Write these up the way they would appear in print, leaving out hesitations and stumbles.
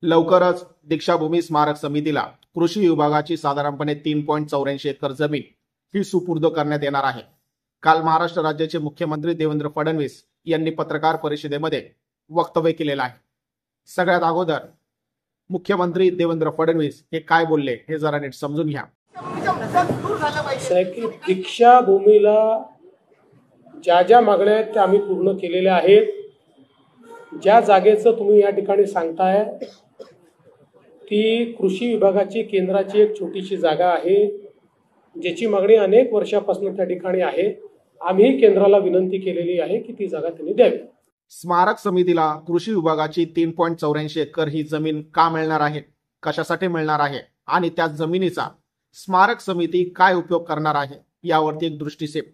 लवकरच दीक्षाभूमी स्मारक समितीला कृषी विभागाची साधारणपणे 3.84 एकर जमीन ही सुपूर्द करण्यात येणार आहे। काल महाराष्ट्र राज्याचे मुख्यमंत्री देवेंद्र फडणवीस यांनी पत्रकार परिषदेमध्ये वक्तव्य केलेलं आहे। सगळ्यात अगोदर मुख्यमंत्री देवेंद्र फडणवीस हे काय बोलले हे जरा नीट समजून घ्या। दीक्षाभूमीला ज्या ज्या मागण्या आहेत त्या आम्ही पूर्ण केलेल्या आहेत। ज्या जागेचं तुम्ही या ठिकाणी सांगताय ती कृषी विभागाची केंद्राची एक छोटीशी जागा आहे, ज्याची मागणी अनेक वर्षापासून त्या ठिकाणी आहे। आम्ही केंद्राला विनंती केलेली आहे की ती जागा त्यांनी द्यावी। स्मारक समितीला कृषी विभागाची 3.84 एकर ही जमीन का मिळणार आहे, कशासाठी मिळणार आहे आणि त्या जमिनीचा स्मारक समिती काय उपयोग करणार आहे यावरती एक दृष्टिक्षेप।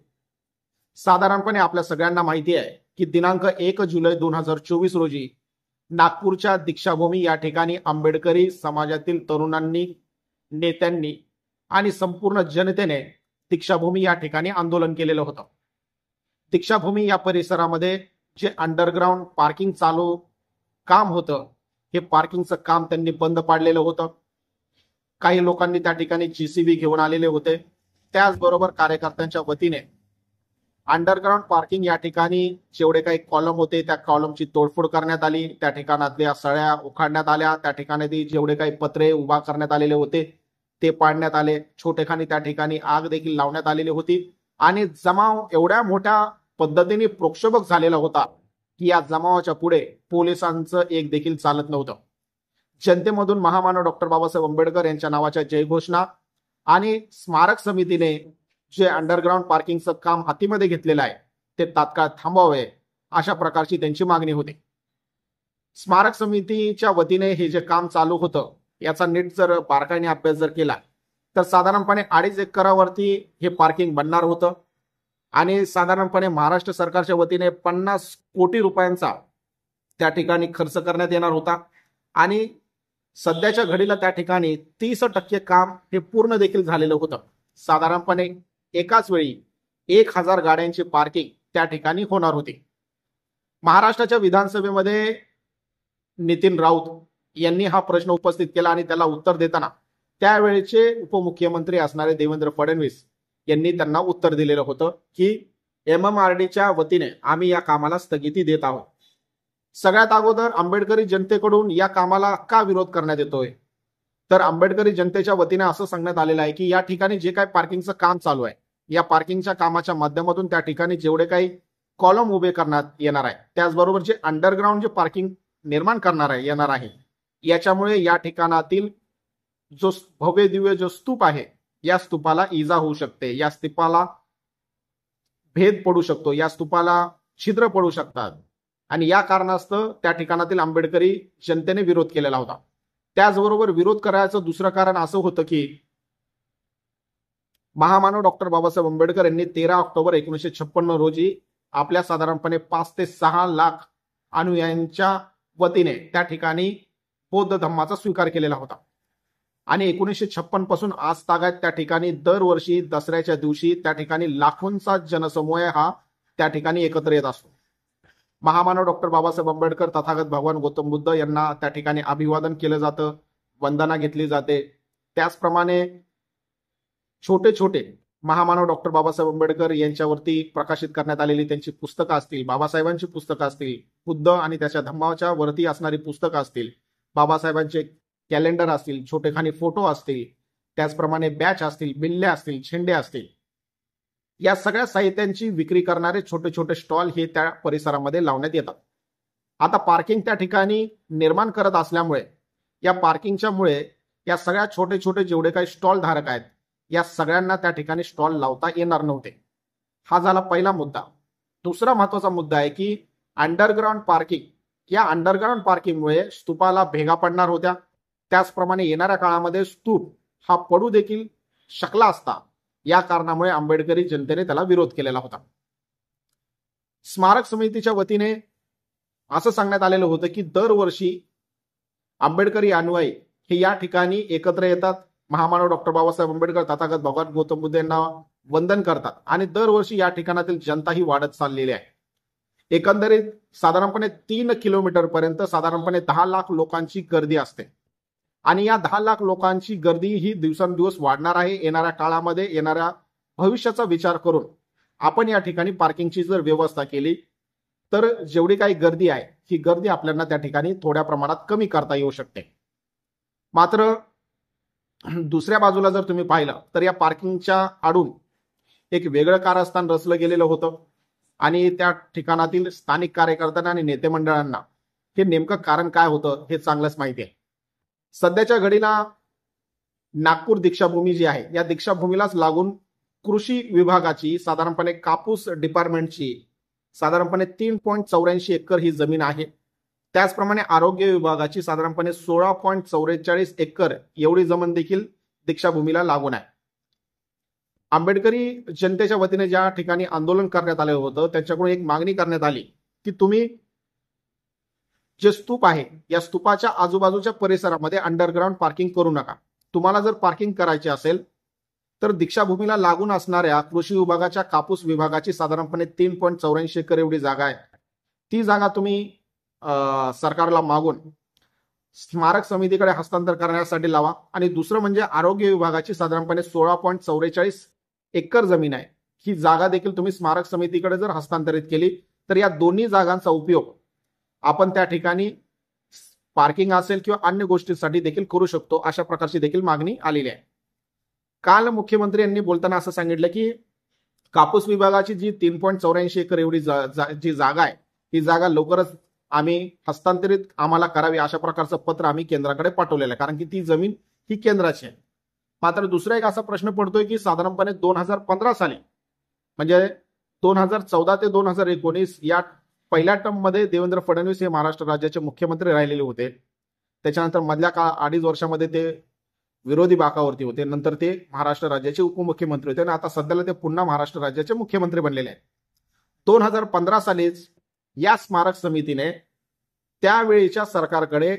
साधारणपणे आपल्या सगळ्यांना माहिती आहे की दिनांक 1 जुलै 2024 रोजी नागपूरच्या दीक्षाभूमी या ठिकाणी आंबेडकरी समाजातील तरुणांनी, नेत्यांनी आणि संपूर्ण जनतेने दीक्षाभूमी या ठिकाणी आंदोलन केलेलं होतं। दीक्षाभूमी या परिसरामध्ये जे अंडरग्राउंड पार्किंग चालू काम होतं, हे पार्किंगचं काम त्यांनी बंद पाडलेलं होतं। काही लोकांनी त्या ठिकाणी जीसीबी घेऊन आलेले होते। त्याचबरोबर कार्यकर्त्यांच्या वतीने अंडरग्राउंड पार्किंग या ठिकाणी जेवढे काही कॉलम होते त्या कॉलमची तोडफोड करण्यात आली, त्या ठिकाणातल्या सळ्या उखाडण्यात आल्या, त्या ठिकाणी जेवढे काही पत्रे उभा करण्यात आलेले होते ते पाडण्यात आले। छोटेखानी त्या ठिकाणी आग देखील लावण्यात आलेली होती आणि जमाव एवढ्या मोठ्या पद्धतीने प्रक्षोभक झालेला होता की या जमावाच्या पुढे पोलिसांचं एक देखील चालत नव्हतं। जनतेमधून महामानव डॉक्टर बाबासाहेब आंबेडकर यांच्या नावाच्या जयघोषणा आणि स्मारक समितीने जे अंडरग्राउंड पार्किंगचं काम हातीमध्ये घेतलेलं आहे ते तात्काळ थांबवावे अशा प्रकारची त्यांची मागणी होती। स्मारक समितीच्या वतीने हे जे काम चालू होतं याचा नीट जर बारकाईने अभ्यास जर केला तर साधारणपणे 2.5 एकरावरती हे पार्किंग बनणार होतं आणि साधारणपणे महाराष्ट्र सरकारच्या वतीने 50 कोटी रुपयांचा त्या ठिकाणी खर्च करण्यात येणार होता आणि सध्याच्या घडीला त्या ठिकाणी 30% काम हे पूर्ण देखील झालेलं होतं। साधारणपणे एकाच वेळी 1000 गाड्यांची पार्किंग त्या ठिकाणी होणार होती। महाराष्ट्राच्या विधानसभेमध्ये नितीन राऊत यांनी हा प्रश्न उपस्थित केला आणि त्याला उत्तर देताना त्यावेळेचे उपमुख्यमंत्री असणारे देवेंद्र फडणवीस यांनी त्यांना उत्तर दिलेलं होतं की MMRDच्या वतीने आम्ही या कामाला स्थगिती देत आहोत। सगळ्यात अगोदर आंबेडकरी जनतेकडून या कामाला का विरोध करण्यात येतोय, तर आंबेडकरी जनतेच्या वतीने असं सांगण्यात आलेलं आहे की या ठिकाणी जे काही पार्किंगचं काम चालू आहे या पार्किंगच्या कामाच्या माध्यमातून त्या ठिकाणी जेवढे काही कॉलम उभे करण्यात येणार आहे, त्याचबरोबर जे अंडरग्राउंड जे पार्किंग निर्माण करणार आहे येणार आहे, याच्यामुळे या ठिकाणातील जो भव्य दिव्य जो स्तूप आहे या स्तूपाला इजा होऊ शकते, या स्तूपाला भेद पडू शकतो, या स्तूपाला छिद्र पडू शकतात आणि या कारणास्तव त्या ठिकाणातील आंबेडकरी जनतेने विरोध केलेला होता। त्याचबरोबर विरोध करायचं दुसरं कारण असं होतं की महामानव डॉक्टर बाबासाहेब आंबेडकर यांनी 13 ऑक्टोबर 1956 रोजी आपल्या साधारणपणे 5 ते 6 लाख अनुयायांच्या वतीने त्या ठिकाणी बौद्ध धम्माचा स्वीकार केलेला होता आणि 1956 पासून आज तागायत त्या ठिकाणी दरवर्षी दसऱ्याच्या दिवशी त्या ठिकाणी लाखोंचा जनसमूह हा त्या ठिकाणी एकत्र येत असतो। महामानव डॉक्टर बाबासाहेब आंबेडकर तथागत भगवान गौतम बुद्ध यांना त्या ठिकाणी अभिवादन केलं जातं, वंदना घेतली जाते। त्याचप्रमाणे छोटे छोटे महामानव डॉक्टर बाबासाहेब आंबेडकर यांच्यावरती प्रकाशित करण्यात आलेली त्यांची पुस्तकं असतील, बाबासाहेबांची पुस्तकं असतील, बुद्ध आणि त्याच्या धम्माच्या वरती असणारी पुस्तकं असतील, बाबासाहेबांचे कॅलेंडर असतील, छोटेखानी फोटो असतील, त्याचप्रमाणे बॅच असतील, बिल्ल्या असतील, झेंडे असतील, या सगळ्या साहित्यांची विक्री करणारे छोटे छोटे स्टॉल हे त्या परिसरामध्ये लावण्यात येतात। आता पार्किंग त्या ठिकाणी निर्माण करत असल्यामुळे या पार्किंगच्या मुळे या सगळ्या छोटे छोटे जेवढे काही स्टॉल धारक आहेत या सगळ्यांना त्या ठिकाणी स्टॉल लावता येणार नव्हते। हा झाला पहिला मुद्दा। दुसरा महत्वाचा मुद्दा आहे की अंडरग्राउंड पार्किंग, या अंडरग्राउंड पार्किंगमुळे स्तूपाला भेगा पडणार होत्या। त्याचप्रमाणे येणाऱ्या काळामध्ये स्तूप हा पडू देखील शकला असता, या कारणामुळे आंबेडकरी जनतेने त्याला विरोध केलेला होता। स्मारक समितीच्या वतीने असं सांगण्यात आलेलं होतं की दरवर्षी आंबेडकरी अनुयायी हे या ठिकाणी एकत्र येतात, महामानव डॉक्टर बाबासाहेब आंबेडकर तथागत भगवान गौतम बुद्ध यांना वंदन करतात आणि दरवर्षी या ठिकाणातील जनता ही वाढत चाललेली आहे। एकंदरीत साधारणपणे 3 किलोमीटर पर्यंत साधारणपणे 10 लाख लोकांची गर्दी असते आणि या 10 लाख लोकांची गर्दी ही दिवसेंदिवस वाढणार आहे. येणाऱ्या काळामध्ये येणाऱ्या भविष्याचा विचार करून आपण या ठिकाणी पार्किंगची जर व्यवस्था केली तर जेवढी काही गर्दी आहे ही गर्दी आपल्याला त्या ठिकाणी थोड्या प्रमाणात कमी करता येऊ शकते. मात्र दुसऱ्या बाजूला जर तुम्ही पाहिलं तर या पार्किंगच्या आडून एक वेगळं कारस्थान रचलं गेलेलं होतं आणि त्या ठिकाणातील स्थानिक कार्यकर्त्यांना आणि नेते मंडळांना हे नेमकं कारण काय होतं हे चांगलंच माहिती आहे. सध्याच्या घडीला नागपूर दीक्षाभूमी जी आहे या दीक्षाभूमीलाच लागून कृषी विभागाची साधारणपणे कापूस डिपार्टमेंटची साधारणपणे 3.84 एकर ही जमीन आहे. त्याचप्रमाणे आरोग्य विभागाची साधारणपणे 16.44 एकर एवढी जमीन देखील दीक्षाभूमीला लागून आहे. आंबेडकरी जनतेच्या वतीने ज्या ठिकाणी आंदोलन करण्यात आलं होतं त्यांच्याकडून एक मागणी करण्यात आली की तुम्ही जे स्तूप आहे या स्तूपाच्या आजूबाजूच्या परिसरामध्ये अंडरग्राऊंड पार्किंग करू नका. तुम्हाला जर पार्किंग करायची असेल तर दीक्षाभूमीला लागून असणाऱ्या कृषी विभागाच्या कापूस विभागाची साधारणपणे 3.84 एकर एवढी जागा आहे. ती जागा तुम्ही सरकारला मागून स्मारक समितीकडे हस्तांतर करण्यासाठी लावा. आणि दुसरं म्हणजे आरोग्य विभागाची साधारणपणे 16.44 एकर जमीन आहे. ही जागा देखील तुम्ही स्मारक समितीकडे जर हस्तांतरित केली तर या दोन्ही जागांचा उपयोग आपण त्या ठिकाणी पार्किंग असेल किंवा अन्य गोष्टींसाठी देखील करू शकतो. अशा प्रकारची देखील मागणी आलेली आहे. काल मुख्यमंत्री यांनी बोलताना असं सांगितलं की कापूस विभागाची जी 3.84 एकर एवढी जी जागा आहे ही जागा लवकरच आम्ही हस्तांतरित आम्हाला करावी अशा प्रकारचं पत्र आम्ही केंद्राकडे पाठवलेलं आहे, कारण की ती जमीन ही केंद्राची आहे. मात्र दुसरा एक असा प्रश्न पडतोय की साधारणपणे 2015 साली म्हणजे 2014 ते 2019 या पहिल्या टर्म मध्ये देवेंद्र फडणवीस हे महाराष्ट्र राज्याचे मुख्यमंत्री राहिलेले होते. त्याच्यानंतर मधल्या 2.5 वर्षामध्ये ते विरोधी बाकावरती होते. नंतर ते महाराष्ट्र राज्याचे उपमुख्यमंत्री होते आणि आता सध्याला ते पुन्हा महाराष्ट्र राज्याचे मुख्यमंत्री बनलेले आहेत. 2015 सालीच या स्मारक समितीने त्यावेळीच्या सरकारकडे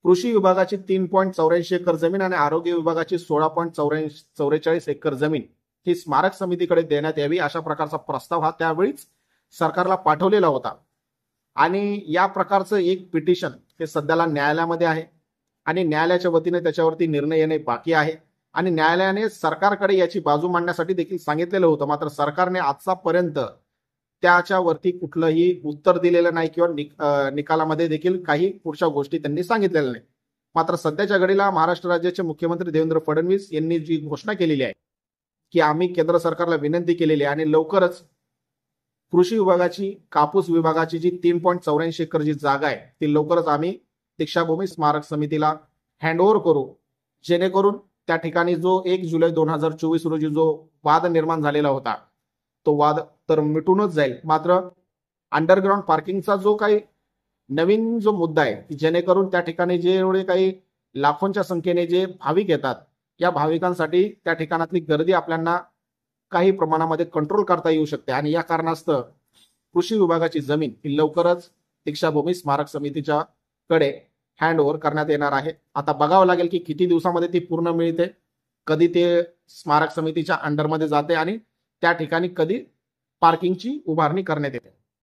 कृषी विभागाची 3.84 एकर जमीन आणि आरोग्य विभागाची 16.44 एकर जमीन ही स्मारक समितीकडे देण्यात यावी अशा प्रकारचा प्रस्ताव हा त्यावेळीच सरकारला पाठवलेला होता. आणि या प्रकारचं एक पिटिशन हे सध्याला न्यायालयामध्ये आहे आणि न्यायालयाच्या वतीने त्याच्यावरती निर्णय येणे बाकी आहे. आणि न्यायालयाने सरकारकडे याची बाजू मांडण्यासाठी देखील सांगितलेलं होतं. मात्र सरकारने आजपर्यंत त्याच्यावरती कुठलंही उत्तर दिलेलं नाही किंवा निकालामध्ये देखील काही पुढच्या गोष्टी त्यांनी सांगितलेल्या नाही. मात्र सध्याच्या घडीला महाराष्ट्र राज्याचे मुख्यमंत्री देवेंद्र फडणवीस यांनी जी घोषणा केलेली आहे की आम्ही केंद्र सरकारला विनंती केलेली आहे आणि लवकरच कृषी विभागाची कापूस विभागाची जी 3.84 एकर जी जागा आहे ती लवकरच आम्ही दीक्षाभूमी स्मारक समितीला हँडओव्हर करू, जेणेकरून त्या ठिकाणी जो 1 जुलै 2024 रोजी जो वाद निर्माण झालेला होता तो वाद तर मिटूनच जाईल. मात्र अंडरग्राऊंड पार्किंगचा जो काही नवीन जो मुद्दा आहे जेणेकरून त्या ठिकाणी जे एवढे काही लाखोंच्या संख्येने जे भाविक येतात या भाविकांसाठी त्या ठिकाणातली गर्दी आपल्याला काही प्रमाणामध्ये कंट्रोल करता येऊ शकते. आणि या कारणास्तव कृषी विभागाची जमीन ही लवकरच दीक्षाभूमी स्मारक समितीच्या कडे हँडओव्हर करण्यात येणार आहे. आता बघावं लागेल की किती दिवसामध्ये ती पूर्ण मिळते, कधी ते स्मारक समितीच्या अंडरमध्ये जाते आणि त्या ठिकाणी कधी पार्किंगची उभारणी करण्यात येते.